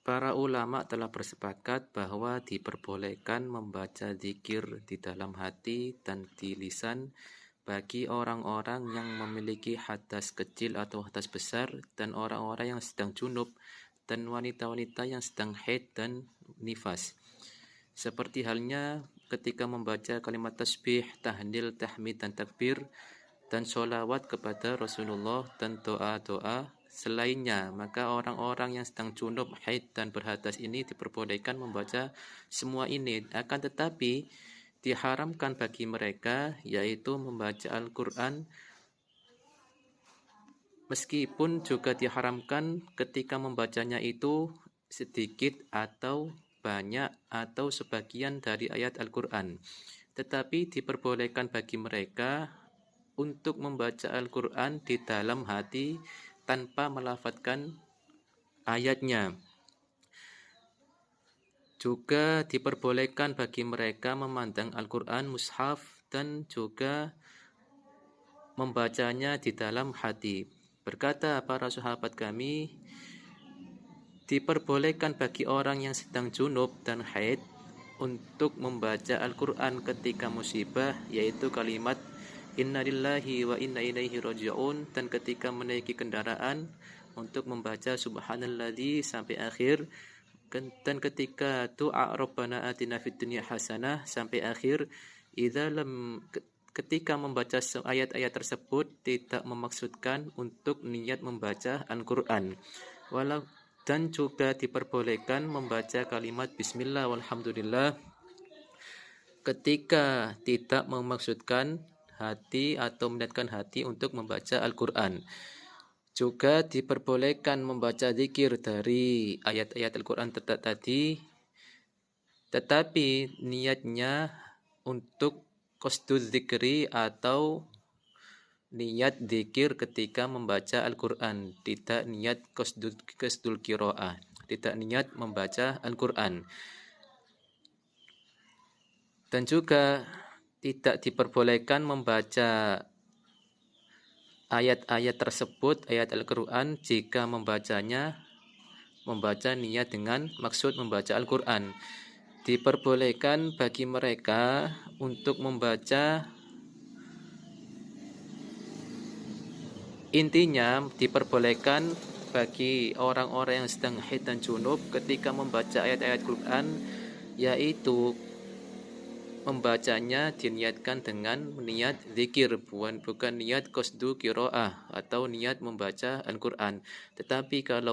Para ulama telah bersepakat bahwa diperbolehkan membaca zikir di dalam hati dan di lisan bagi orang-orang yang memiliki hadas kecil atau hadas besar dan orang-orang yang sedang junub dan wanita-wanita yang sedang haid dan nifas. Seperti halnya ketika membaca kalimat tasbih, tahlil, tahmid dan takbir dan sholawat kepada Rasulullah dan doa-doa selainnya, maka orang-orang yang sedang junub, haid dan berhadas ini diperbolehkan membaca semua ini. Akan tetapi diharamkan bagi mereka yaitu membaca Al-Quran, meskipun juga diharamkan ketika membacanya itu sedikit atau banyak atau sebagian dari ayat Al-Quran. Tetapi diperbolehkan bagi mereka untuk membaca Al-Quran di dalam hati tanpa melafadzkan ayatnya. Juga diperbolehkan bagi mereka memandang Al-Quran mushaf dan juga membacanya di dalam hati. Berkata para sahabat kami, diperbolehkan bagi orang yang sedang junub dan haid untuk membaca Al-Quran ketika musibah, yaitu kalimat Inna lillahi wa inna ilaihi raji'un, dan ketika menaiki kendaraan untuk membaca Subhanalladzi sampai akhir, dan ketika doa Rabbana atina fid dunya hasanah sampai akhir. Ketika membaca ayat-ayat tersebut tidak memaksudkan untuk niat membaca Al-Quran. Dan juga diperbolehkan membaca kalimat Bismillah walhamdulillah ketika tidak memaksudkan hati atau meniatkan hati untuk membaca Al-Quran. Juga diperbolehkan membaca zikir dari ayat-ayat Al-Quran tadi, tetapi niatnya untuk qasduz zikri atau niat zikir ketika membaca Al-Quran, tidak niat qasdul qiraah, tidak niat membaca Al-Quran. Dan juga tidak diperbolehkan membaca ayat-ayat tersebut, ayat Al-Quran, jika membaca niat dengan maksud membaca Al-Quran. Diperbolehkan bagi mereka untuk membaca, intinya diperbolehkan bagi orang-orang yang sedang haid dan junub ketika membaca ayat-ayat Quran, yaitu membacanya diniatkan dengan niat zikir, bukan niat qasdu qiraah atau niat membaca Al-Quran. Tetapi kalau